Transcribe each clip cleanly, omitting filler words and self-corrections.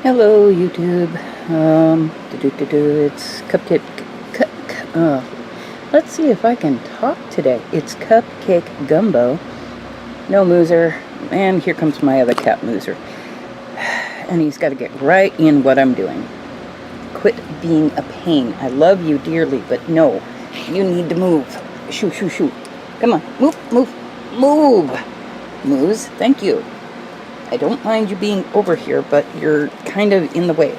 Hello, YouTube. It's Cupcake. Let's see if I can talk today. It's Cupcake Gumbo. No Mooser. And here comes my other cat, Mooser. And he's got to get right in what I'm doing. Quit being a pain. I love you dearly, but no. You need to move. Shoo, shoo, shoo. Come on. Move, move, move. Moose, thank you. I don't mind you being over here, but you're kind of in the way.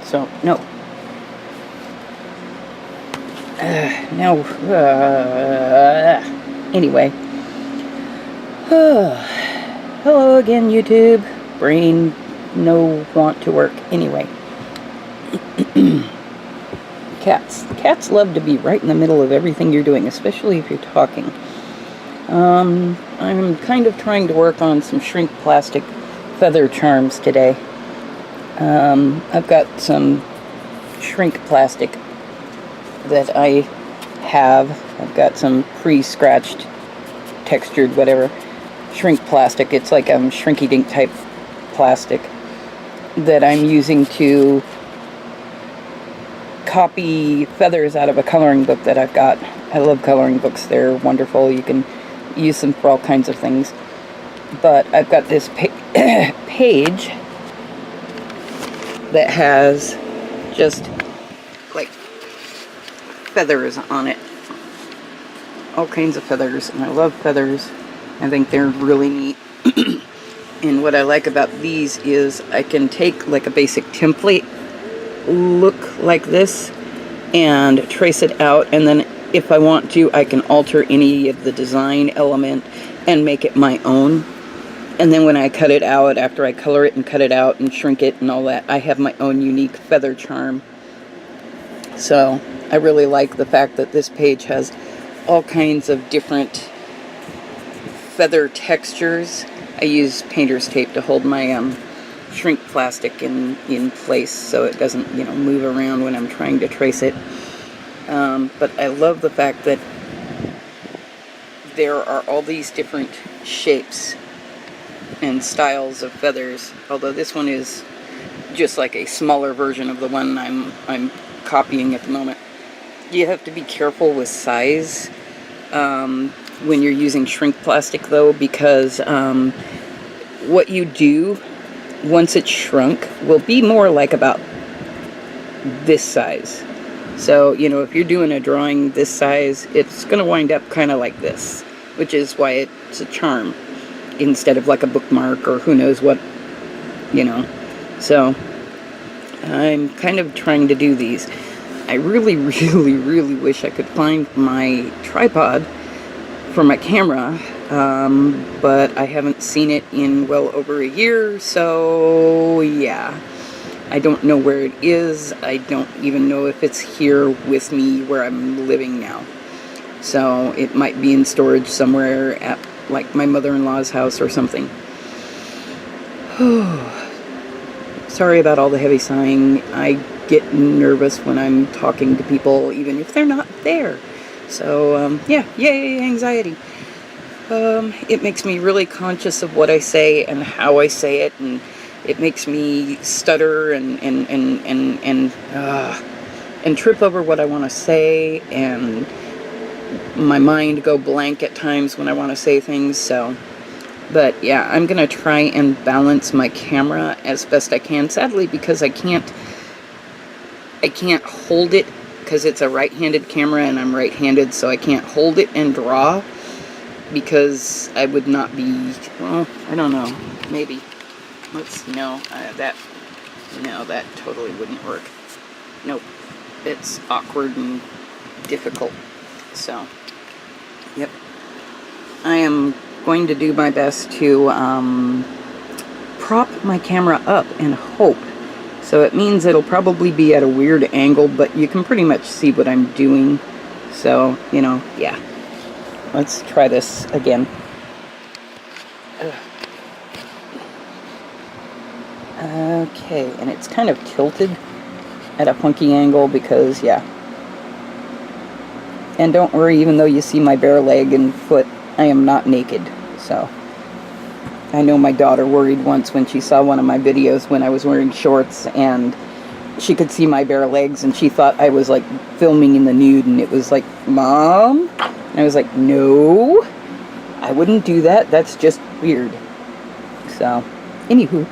So, no. Anyway. Hello again, YouTube. Brain no want to work. Anyway. Cats. Cats love to be right in the middle of everything you're doing, especially if you're talking. I'm kind of trying to work on some shrink plastic feather charms today. I've got some shrink plastic that I have. I've got some pre-scratched, textured, whatever, shrink plastic. It's like Shrinky-Dink type plastic that I'm using to copy feathers out of a coloring book that I've got. I love coloring books. They're wonderful. You can use them for all kinds of things. But I've got this page that has just like feathers on it. All kinds of feathers. And I love feathers. I think they're really neat. And what I like about these is I can take like a basic template look like this and trace it out, and then if I want to, I can alter any of the design element and make it my own. And then when I cut it out, after I color it and cut it out and shrink it and all that, I have my own unique feather charm. So I really like the fact that this page has all kinds of different feather textures. I use painter's tape to hold my shrink plastic in place so it doesn't, move around when I'm trying to trace it. But I love the fact that there are all these different shapes and styles of feathers, although this one is just like a smaller version of the one I'm copying at the moment. You have to be careful with size when you're using shrink plastic, though, because what you do once it's shrunk will be more like about this size. So, if you're doing a drawing this size, it's going to wind up kind of like this, which is why it's a charm instead of like a bookmark or who knows what, So, I'm kind of trying to do these. I really, really, really wish I could find my tripod for my camera, but I haven't seen it in well over a year, so yeah. I don't know where it is. I don't even know if it's here with me where I'm living now. So it might be in storage somewhere at like my mother-in-law's house or something. Sorry about all the heavy sighing. I get nervous when I'm talking to people, even if they're not there. So, yay, anxiety. It makes me really conscious of what I say and how I say it, and it makes me stutter and trip over what I want to say, and my mind go blank at times when I want to say things. So, but yeah, I'm gonna try and balance my camera as best I can. Sadly, because I can't hold it because it's a right-handed camera and I'm right-handed, so I can't hold it and draw because I would not be. Well, I don't know. Maybe. That totally wouldn't work. Nope. It's awkward and difficult. So, yep. I am going to do my best to prop my camera up and hope. So it means it'll probably be at a weird angle, but you can pretty much see what I'm doing. So, yeah. Let's try this again. Okay, and it's kind of tilted at a funky angle because, yeah. And don't worry, even though you see my bare leg and foot, I am not naked, so. I know my daughter worried once when she saw one of my videos when I was wearing shorts and she could see my bare legs and she thought I was like filming in the nude, and it was like, Mom? And I was like, no, I wouldn't do that. That's just weird. So, anywho,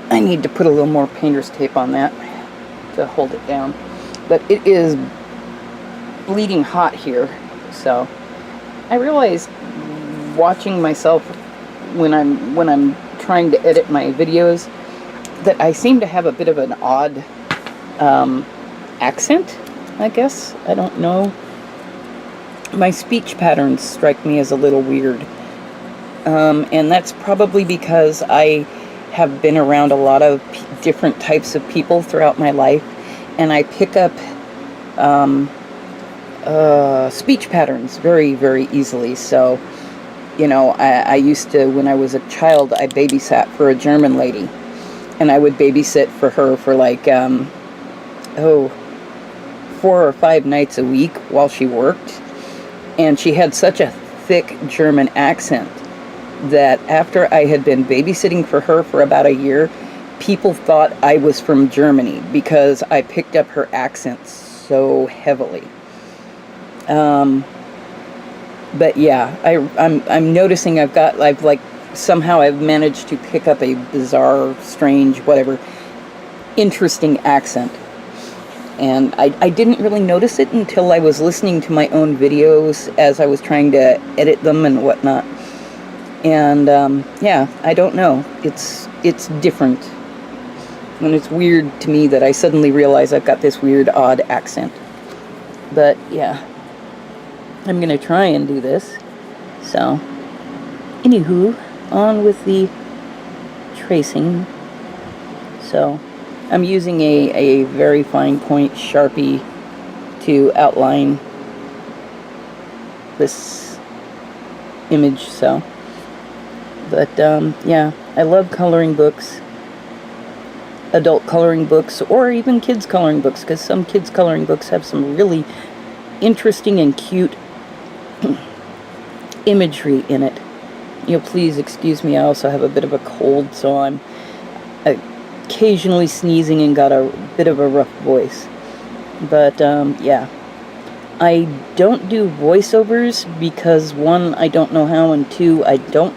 I need to put a little more painter's tape on that to hold it down. But it is bleeding hot here, so I realize watching myself when I'm trying to edit my videos that I seem to have a bit of an odd accent, I guess. I don't know. My speech patterns strike me as a little weird. And that's probably because I have been around a lot of different types of people throughout my life, and I pick up speech patterns very, very easily. So, you know, I used to, when I was a child, I babysat for a German lady. And I would babysit for her for like, 4 or 5 nights a week while she worked. And she had such a thick German accent that after I had been babysitting for her for about a year, people thought I was from Germany because I picked up her accent so heavily. But yeah, I'm noticing somehow I've managed to pick up a bizarre, strange, whatever, interesting accent. And I didn't really notice it until I was listening to my own videos as I was trying to edit them and whatnot. And yeah, I don't know. It's different. And it's weird to me that I suddenly realize I've got this weird, odd accent. But yeah, I'm going to try and do this. So, anywho, on with the tracing. So, I'm using a very fine point Sharpie to outline this image, so. But, yeah, I love coloring books. Adult coloring books, or even kids coloring books, because some kids coloring books have some really interesting and cute imagery in it. You know, please excuse me, I also have a bit of a cold, so I'm occasionally sneezing and got a bit of a rough voice. But, yeah. I don't do voiceovers because, 1, I don't know how, and 2, I don't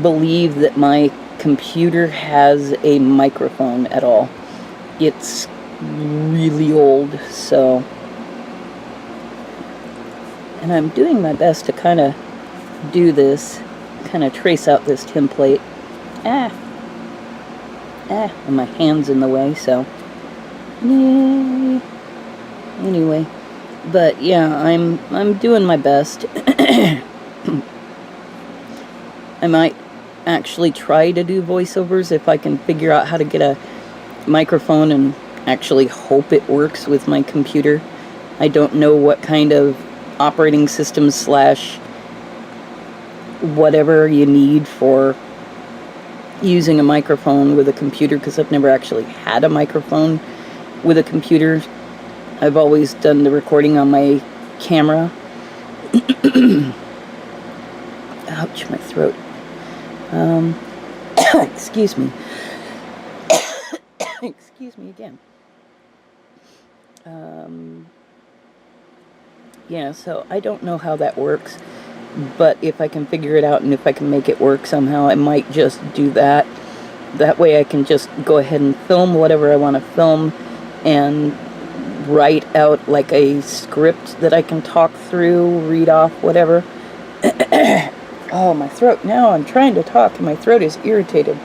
believe that my computer has a microphone at all. It's really old, so... And I'm doing my best to kind of do this, kind of trace out this template. And my hand's in the way, so... Yay. Anyway, but yeah, I'm doing my best. I might actually try to do voiceovers if I can figure out how to get a microphone and actually hope it works with my computer. I don't know what kind of operating system / whatever you need for using a microphone with a computer, because I've never actually had a microphone with a computer. I've always done the recording on my camera. Ouch, my throat. Excuse me. Excuse me again. Yeah, so I don't know how that works, but if I can figure it out and if I can make it work somehow, I might just do that. That way I can just go ahead and film whatever I want to film and write out like a script that I can talk through, read off, whatever. Oh, my throat. Now I'm trying to talk and my throat is irritated.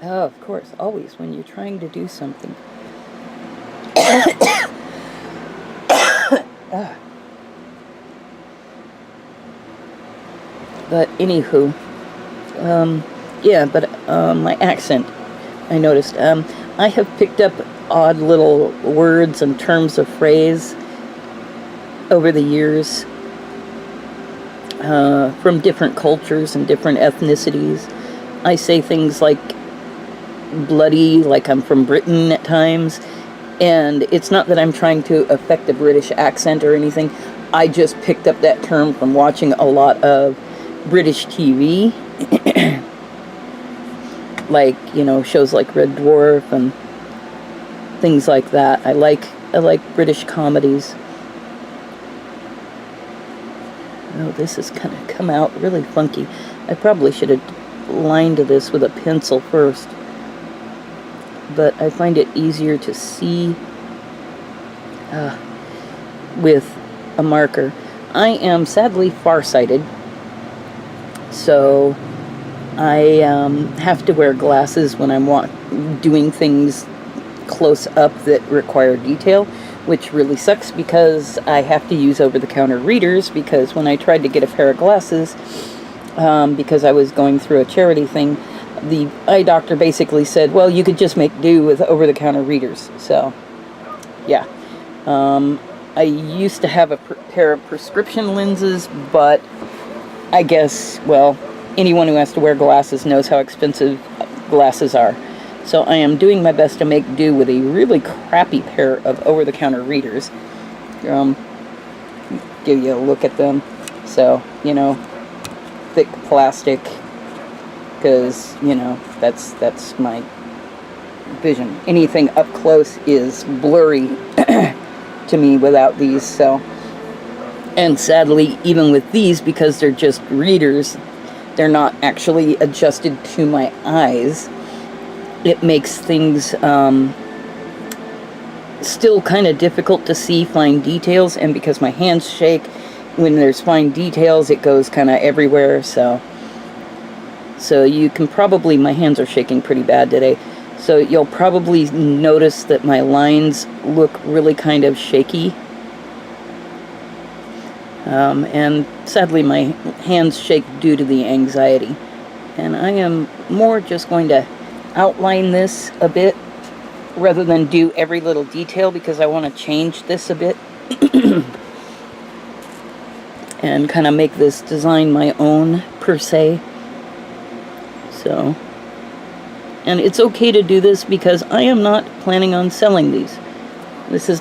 Oh, of course, always when you're trying to do something. But anywho, yeah, but my accent, I noticed. I have picked up odd little words and terms of phrase over the years from different cultures and different ethnicities. I say things like bloody, like I'm from Britain at times, And it's not that I'm trying to affect a British accent or anything. I just picked up that term from watching a lot of British TV. Like, you know, shows like Red Dwarf and things like that. I like British comedies. Oh, this has kind of come out really funky. I probably should have lined this with a pencil first. But I find it easier to see with a marker. I am sadly farsighted, so I have to wear glasses when I'm doing things close up that require detail, which really sucks because I have to use over-the-counter readers, because when I tried to get a pair of glasses, because I was going through a charity thing, the eye doctor basically said, well, you could just make do with over-the-counter readers. So, yeah. I used to have a pair of prescription lenses, but I guess, well, anyone who has to wear glasses knows how expensive glasses are. So I am doing my best to make do with a really crappy pair of over-the-counter readers. Give you a look at them. So, you know, thick plastic, because, you know, that's my vision. Anything up close is blurry to me without these, so. And sadly, even with these, because they're just readers, they're not actually adjusted to my eyes. It makes things still kind of difficult to see fine details, and because my hands shake, when there's fine details, it goes kind of everywhere, so you can probably, my hands are shaking pretty bad today, so you'll probably notice that my lines look really kind of shaky. And sadly my hands shake due to the anxiety. And I am more just going to outline this a bit rather than do every little detail, because I want to change this a bit and kind of make this design my own per se. So, and it's okay to do this because I am not planning on selling these.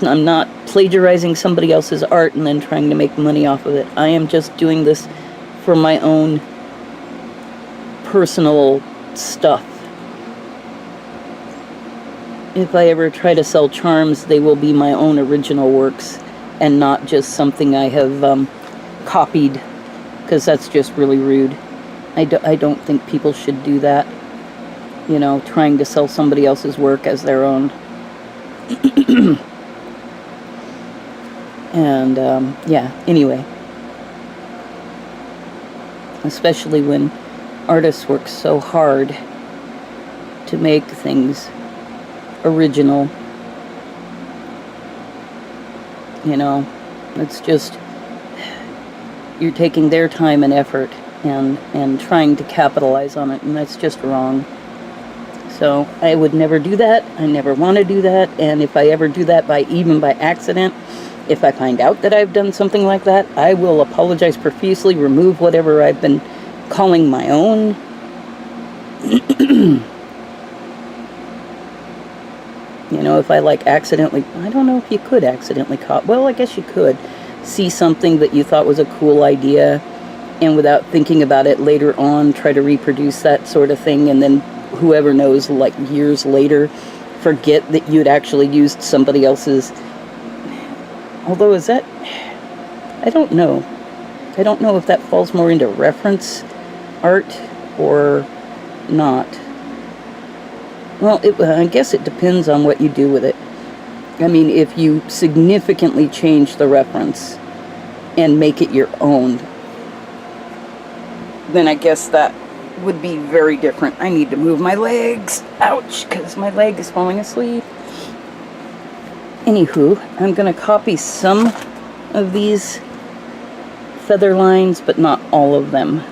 I'm not plagiarizing somebody else's art and then trying to make money off of it. I am just doing this for my own personal stuff. If I ever try to sell charms, they will be my own original works and not just something I have copied, because that's just really rude. I don't think people should do that. You know, trying to sell somebody else's work as their own. And, yeah, anyway. Especially when artists work so hard to make things original. You know, it's just, you're taking their time and effort and trying to capitalize on it, and that's just wrong. So I would never do that. I never want to do that. And if I ever do that even by accident, if I find out that I've done something like that, I will apologize profusely, remove whatever I've been calling my own. You know, if I accidentally, I don't know if you could accidentally well, I guess you could see something that you thought was a cool idea, and without thinking about it later on, try to reproduce that sort of thing, and then whoever knows, years later, forget that you'd actually used somebody else's. Although, is that, I don't know. I don't know if that falls more into reference art or not. Well, I guess it depends on what you do with it. I mean, if you significantly change the reference and make it your own, then I guess that would be very different. I need to move my legs. Ouch, because my leg is falling asleep. Anywho, I'm going to copy some of these feather lines, but not all of them,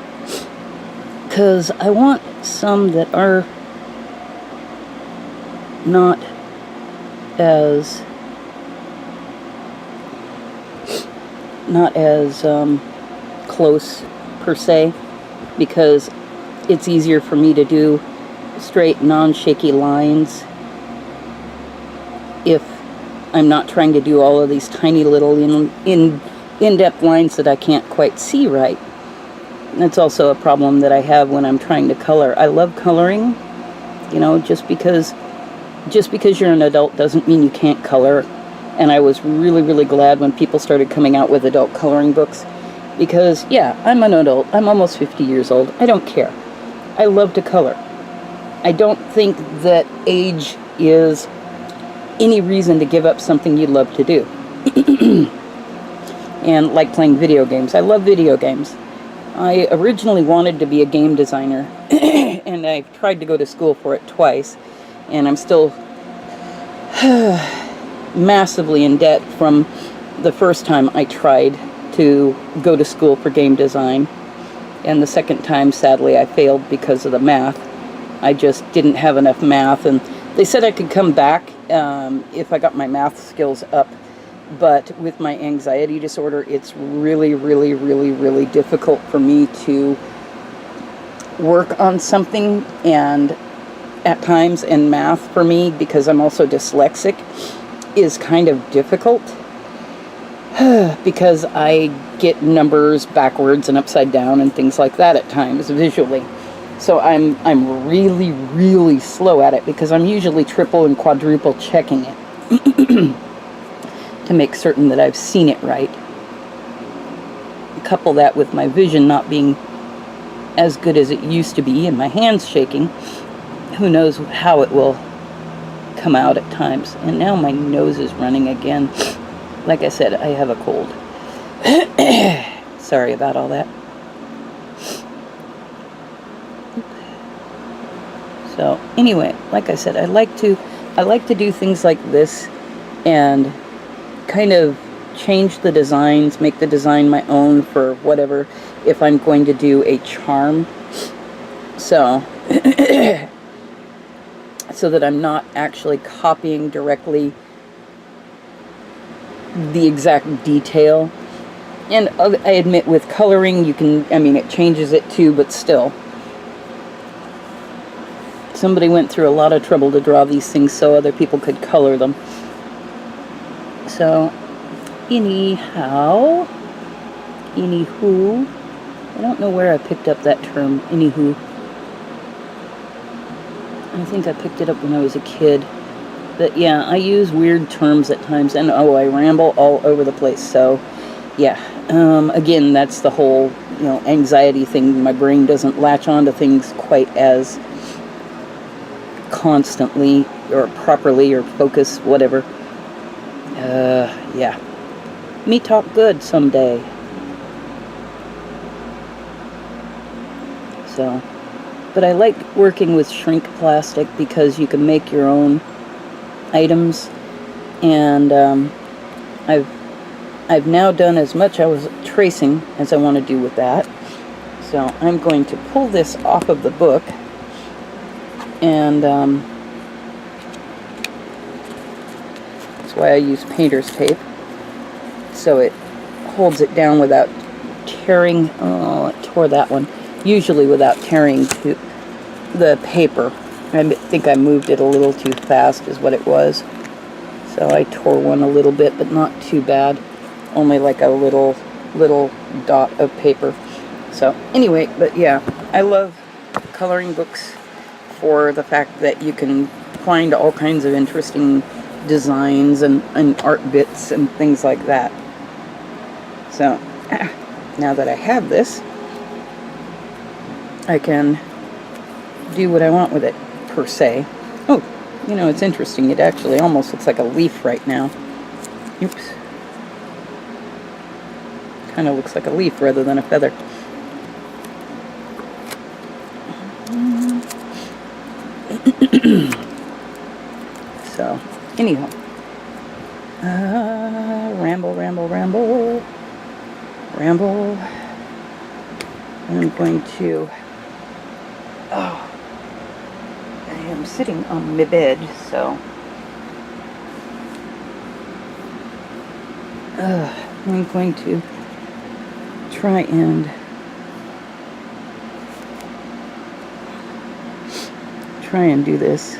because I want some that are not as close per se, because it's easier for me to do straight non-shaky lines if I'm not trying to do all of these tiny little in-depth lines that I can't quite see right. That's also a problem that I have when I'm trying to color. I love coloring, you know, just because you're an adult doesn't mean you can't color. And I was really, really glad when people started coming out with adult coloring books, because, yeah, I'm an adult. I'm almost 50 years old. I don't care. I love to color. I don't think that age is any reason to give up something you love to do. And like playing video games. I love video games. I originally wanted to be a game designer, and I tried to go to school for it twice, and I'm still massively in debt from the first time I tried to go to school for game design, and the second time, sadly, I failed because of the math. I just didn't have enough math, and they said I could come back if I got my math skills up. But with my anxiety disorder, it's really, really, really, really difficult for me to work on something, and at times, and math for me, because I'm also dyslexic, is kind of difficult because I get numbers backwards and upside down and things like that at times visually. So I'm really, really slow at it, because I'm usually triple and quadruple checking it to make certain that I've seen it right. Couple that with my vision not being as good as it used to be, and my hands shaking, who knows how it will come out at times. And now my nose is running again. Like I said, I have a cold. Sorry about all that. So anyway, like I said, I like to do things like this and kind of change the designs, make the design my own for whatever, if I'm going to do a charm. So so that I'm not actually copying directly the exact detail. And I admit with coloring, you can, I mean, it changes it too, but still. Somebody went through a lot of trouble to draw these things so other people could color them. So, anywho, I don't know where I picked up that term, anywho. I think I picked it up when I was a kid. But yeah, I use weird terms at times, and I ramble all over the place. So, yeah, again, that's the whole, anxiety thing. My brain doesn't latch onto things quite as constantly or properly or focus, whatever. Yeah. Me talk good someday. So, but I like working with shrink plastic because you can make your own items, and I've now done as much I was tracing as I want to do with that. So I'm going to pull this off of the book, and that's why I use painter's tape, so it holds it down without tearing. Oh, it tore that one. Usually without tearing to the paper. I think I moved it a little too fast is what it was. So I tore one a little bit, but not too bad. Only like a little dot of paper. So anyway, but yeah, I love coloring books for the fact that you can find all kinds of interesting designs and art bits and things like that. So now that I have this, I can do what I want with it, per se. Oh, it's interesting. It actually almost looks like a leaf right now. Oops. Kind of looks like a leaf rather than a feather. So, anyhow. Ramble. I'm going to... Oh, I am sitting on my bed, so I'm going to try and do this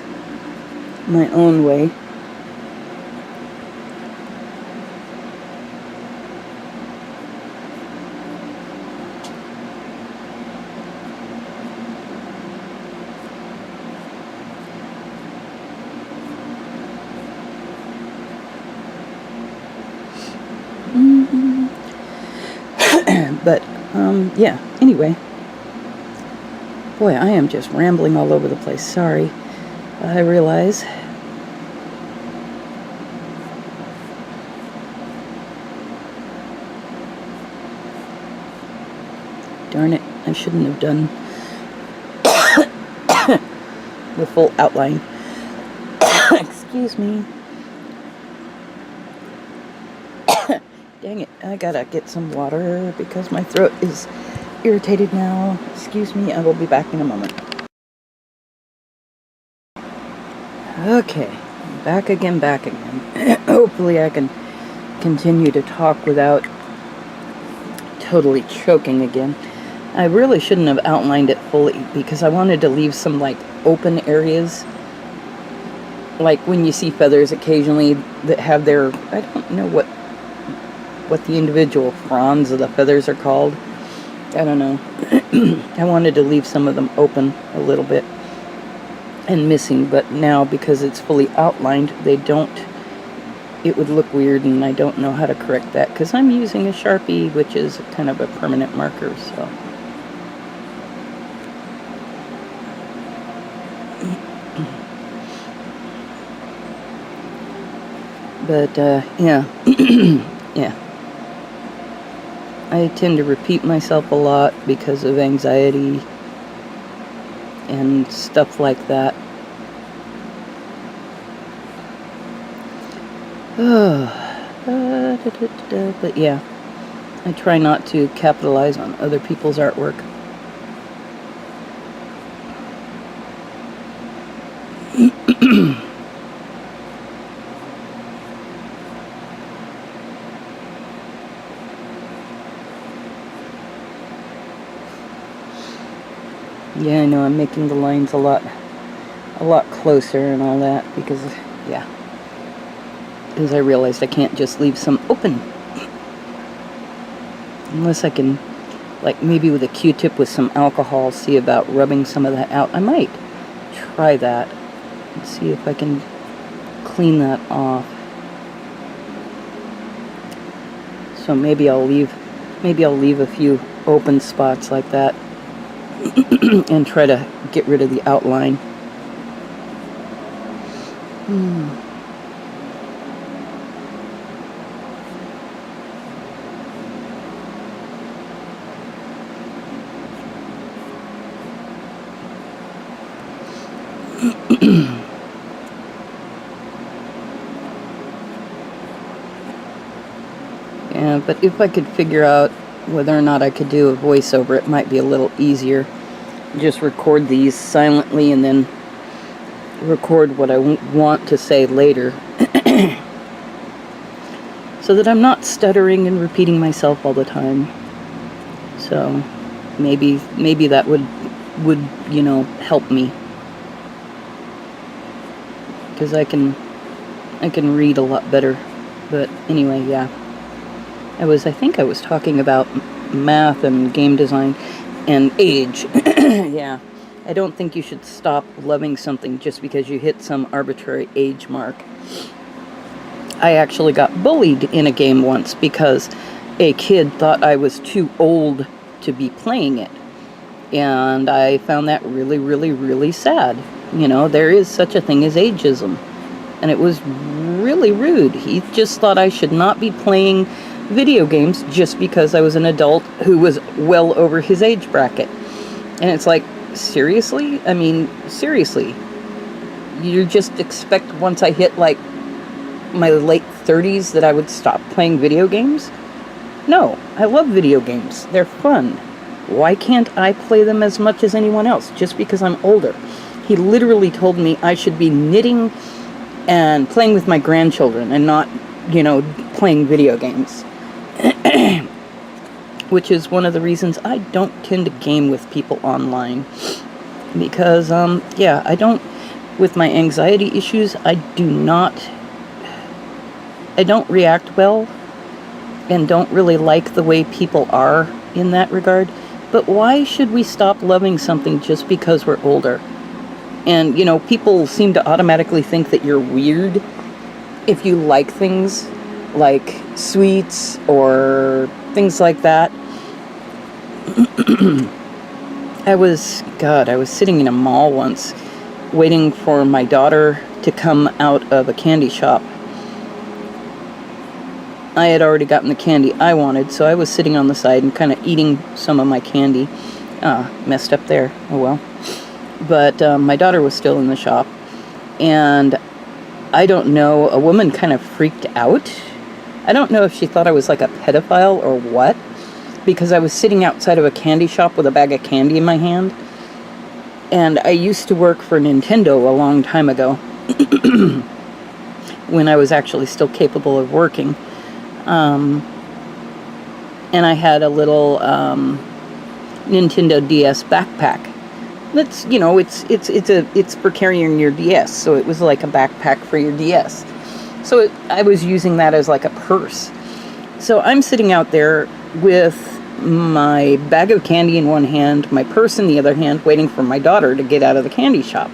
my own way. But, yeah, anyway. Boy, I am just rambling all over the place. Sorry. I realize. Darn it, I shouldn't have done the full outline. Excuse me. Dang it, I gotta get some water because my throat is irritated now. Excuse me, I will be back in a moment. Okay, back again. Hopefully I can continue to talk without totally choking again. I really shouldn't have outlined it fully because I wanted to leave some like open areas. Like when you see feathers occasionally that have their, I don't know what the individual fronds of the feathers are called. I don't know. I wanted to leave some of them open a little bit and missing, but now because it's fully outlined, they don't, it would look weird, and I don't know how to correct that because I'm using a Sharpie, which is kind of a permanent marker, so. But, yeah. Yeah. I tend to repeat myself a lot because of anxiety and stuff like that. But yeah, I try not to capitalize on other people's artwork. Yeah, I know, I'm making the lines a lot closer and all that because, yeah, because I realized I can't just leave some open. Unless I can, like, maybe with a Q-tip with some alcohol, see about rubbing some of that out. I might try that and see if I can clean that off. So maybe I'll leave a few open spots like that and try to get rid of the outline. Yeah, but if I could figure out whether or not I could do a voiceover, it might be a little easier. Just record these silently and then record what I want to say later. So that I'm not stuttering and repeating myself all the time. So maybe that would help me. Because I can read a lot better. But anyway, yeah. I think I was talking about math and game design and age. Yeah. I don't think you should stop loving something just because you hit some arbitrary age mark. I actually got bullied in a game once because a kid thought I was too old to be playing it. And I found that really, really, really sad. You know, there is such a thing as ageism. And it was really rude. He just thought I should not be playing video games just because I was an adult who was well over his age bracket. And it's like, seriously? I mean, seriously. You just expect once I hit like my late 30s that I would stop playing video games? No, I love video games. They're fun. Why can't I play them as much as anyone else just because I'm older? He literally told me I should be knitting and playing with my grandchildren and not, playing video games. Which is one of the reasons I don't tend to game with people online. Because, I don't, with my anxiety issues, I don't react well and don't really like the way people are in that regard. But why should we stop loving something just because we're older? And, people seem to automatically think that you're weird if you like things like sweets or things like that. I was sitting in a mall once, waiting for my daughter to come out of a candy shop. I had already gotten the candy I wanted, so I was sitting on the side and kind of eating some of my candy. Messed up there. Oh well. But my daughter was still in the shop, and I don't know, a woman kind of freaked out. I don't know if she thought I was like a pedophile or what, because I was sitting outside of a candy shop with a bag of candy in my hand. And I used to work for Nintendo a long time ago, when I was actually still capable of working. And I had a little Nintendo DS backpack. That's, you know, it's for carrying your DS, so it was like a backpack for your DS. So I was using that as like a purse. So I'm sitting out there with my bag of candy in one hand, my purse in the other hand, waiting for my daughter to get out of the candy shop.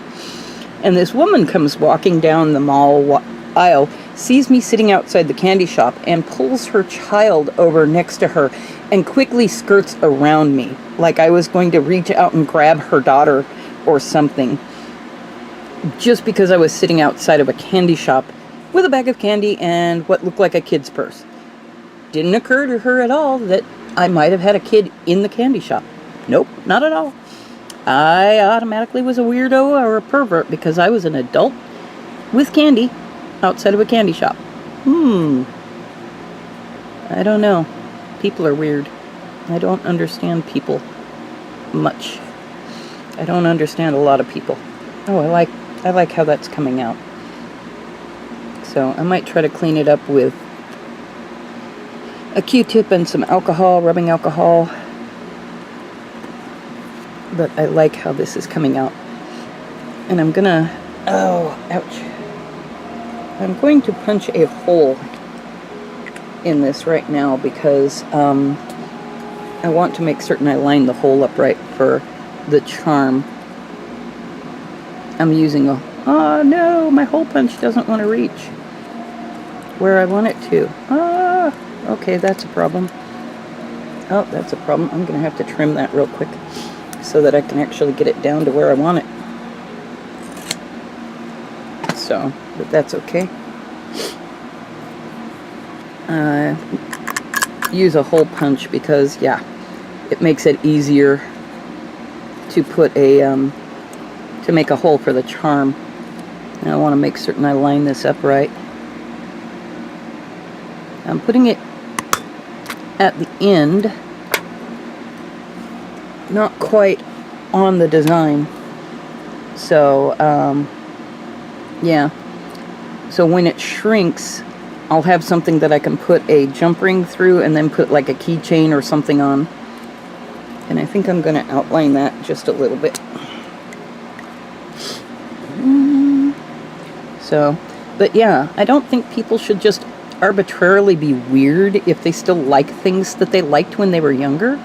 And this woman comes walking down the mall aisle, sees me sitting outside the candy shop, and pulls her child over next to her and quickly skirts around me, like I was going to reach out and grab her daughter or something, just because I was sitting outside of a candy shop with a bag of candy and what looked like a kid's purse. Didn't occur to her at all that I might have had a kid in the candy shop. Nope, not at all. I automatically was a weirdo or a pervert because I was an adult with candy outside of a candy shop. I don't know. People are weird. I don't understand people much. I don't understand a lot of people. Oh, I like how that's coming out. So I might try to clean it up with a Q-tip and some alcohol, rubbing alcohol. But I like how this is coming out. And I'm gonna, oh, ouch. I'm going to punch a hole in this right now because I want to make certain I line the hole up right for the charm. I'm using oh no, my hole punch doesn't want to reach where I want it to. Okay, that's a problem. Oh, that's a problem. I'm going to have to trim that real quick so that I can actually get it down to where I want it. So, but that's okay. Use a hole punch because, yeah, it makes it easier to put a, to make a hole for the charm. And I want to make certain I line this up right. I'm putting it at the end, not quite on the design. So, yeah. So when it shrinks, I'll have something that I can put a jump ring through and then put like a keychain or something on. And I think I'm going to outline that just a little bit. So, but yeah, I don't think people should just arbitrarily be weird if they still like things that they liked when they were younger.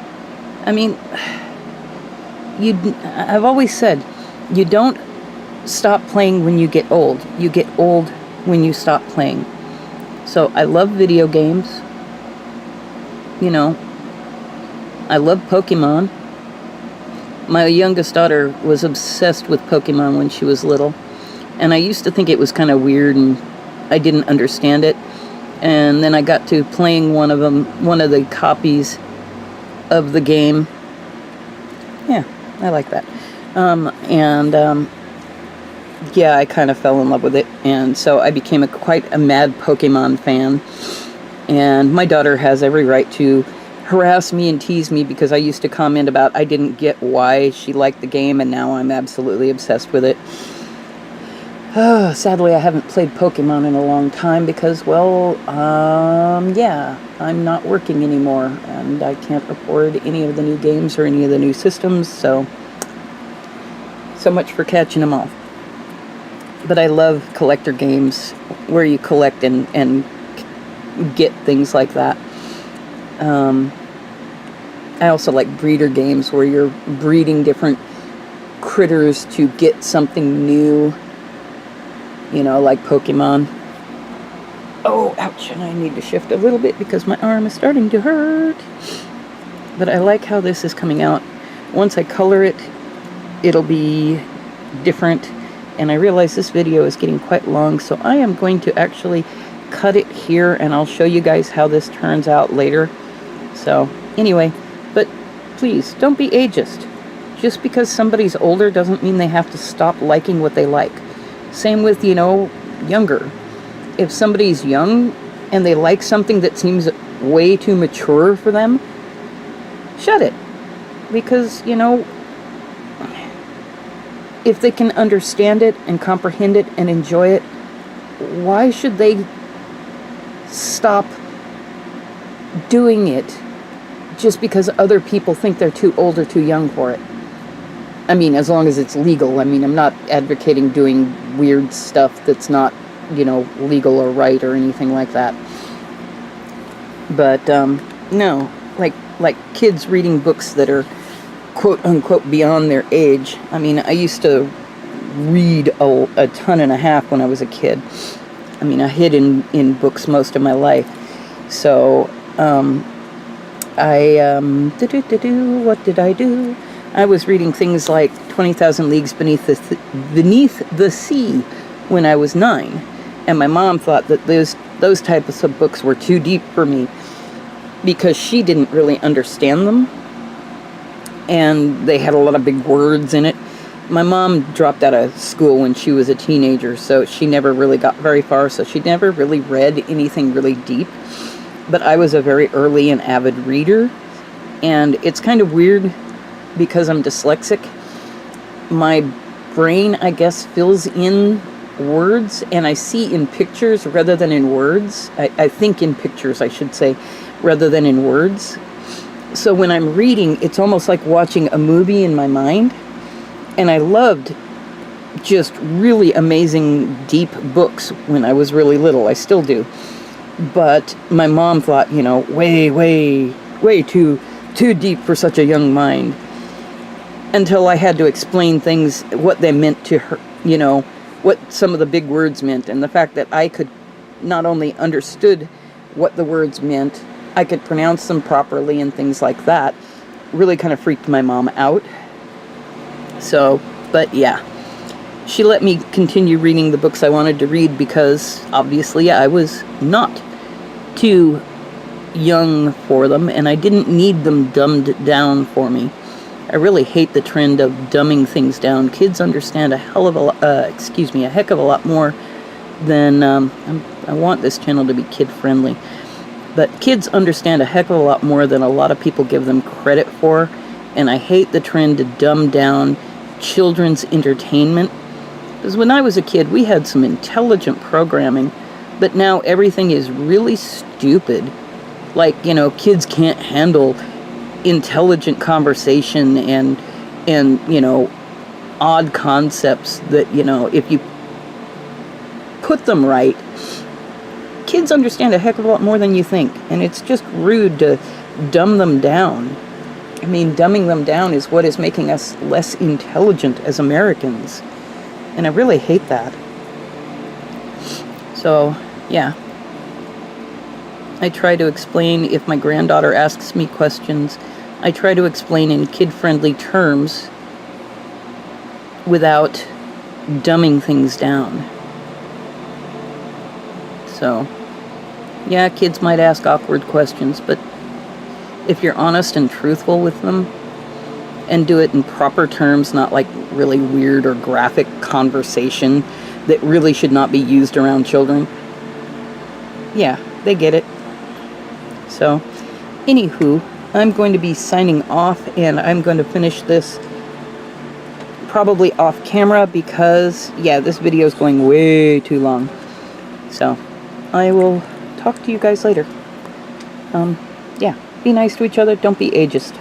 I mean, I've always said, you don't stop playing when you get old. You get old when you stop playing. So I love video games. You know, I love Pokemon. My youngest daughter was obsessed with Pokemon when she was little. And I used to think it was kind of weird and I didn't understand it. And then I got to playing one of the copies of the game. Yeah, I like that. Yeah, I kind of fell in love with it. And so I became quite a mad Pokemon fan. And my daughter has every right to harass me and tease me because I used to comment about I didn't get why she liked the game, and now I'm absolutely obsessed with it. Sadly, I haven't played Pokemon in a long time because, well, yeah, I'm not working anymore, and I can't afford any of the new games or any of the new systems, so much for catching them all. But I love collector games where you collect and get things like that. I also like breeder games where you're breeding different critters to get something new. You know, like Pokemon. Oh, ouch, and I need to shift a little bit because my arm is starting to hurt. But I like how this is coming out. Once I color it, it'll be different. And I realize this video is getting quite long, so I am going to actually cut it here, and I'll show you guys how this turns out later. So anyway, but please don't be ageist. Just because somebody's older doesn't mean they have to stop liking what they like. Same with, you know, younger. If somebody's young and they like something that seems way too mature for them, shut it. Because, you know, if they can understand it and comprehend it and enjoy it, why should they stop doing it just because other people think they're too old or too young for it? I mean, as long as it's legal. I mean, I'm not advocating doing weird stuff that's not, you know, legal or right or anything like that. But, no, like kids reading books that are quote-unquote beyond their age. I mean, I used to read a ton and a half when I was a kid. I mean, I hid in books most of my life. So, what did I do? I was reading things like 20,000 Leagues Beneath the Sea when I was 9. And my mom thought that those types of books were too deep for me because she didn't really understand them. And they had a lot of big words in it. My mom dropped out of school when she was a teenager, so she never really got very far, so she never really read anything really deep. But I was a very early and avid reader, and it's kind of weird because I'm dyslexic. My brain, I guess, fills in words, and I see in pictures rather than in words. I think in pictures, I should say, rather than in words. So when I'm reading, it's almost like watching a movie in my mind. And I loved just really amazing, deep books when I was really little. I still do. But my mom thought, you know, way too deep for such a young mind. Until I had to explain things, what they meant to her, you know, what some of the big words meant. And the fact that I could not only understood what the words meant, I could pronounce them properly and things like that, really kind of freaked my mom out. So, but yeah, she let me continue reading the books I wanted to read because obviously I was not too young for them, and I didn't need them dumbed down for me. I really hate the trend of dumbing things down. Kids understand a heck of a lot more than, I want this channel to be kid-friendly, but kids understand a heck of a lot more than a lot of people give them credit for, and I hate the trend to dumb down children's entertainment. Because when I was a kid, we had some intelligent programming, but now everything is really stupid. Like, you know, kids can't handle intelligent conversation and you know, odd concepts that, you know, if you put them right, kids understand a heck of a lot more than you think, and it's just rude to dumb them down. I mean, dumbing them down is what is making us less intelligent as Americans, and I really hate that. So, yeah. I try to explain, if my granddaughter asks me questions, I try to explain in kid-friendly terms without dumbing things down. So, yeah, kids might ask awkward questions, but if you're honest and truthful with them and do it in proper terms, not like really weird or graphic conversation that really should not be used around children, yeah, they get it. So, anywho, I'm going to be signing off, and I'm going to finish this probably off camera because, yeah, this video is going way too long. So, I will talk to you guys later. Yeah, be nice to each other. Don't be ageist.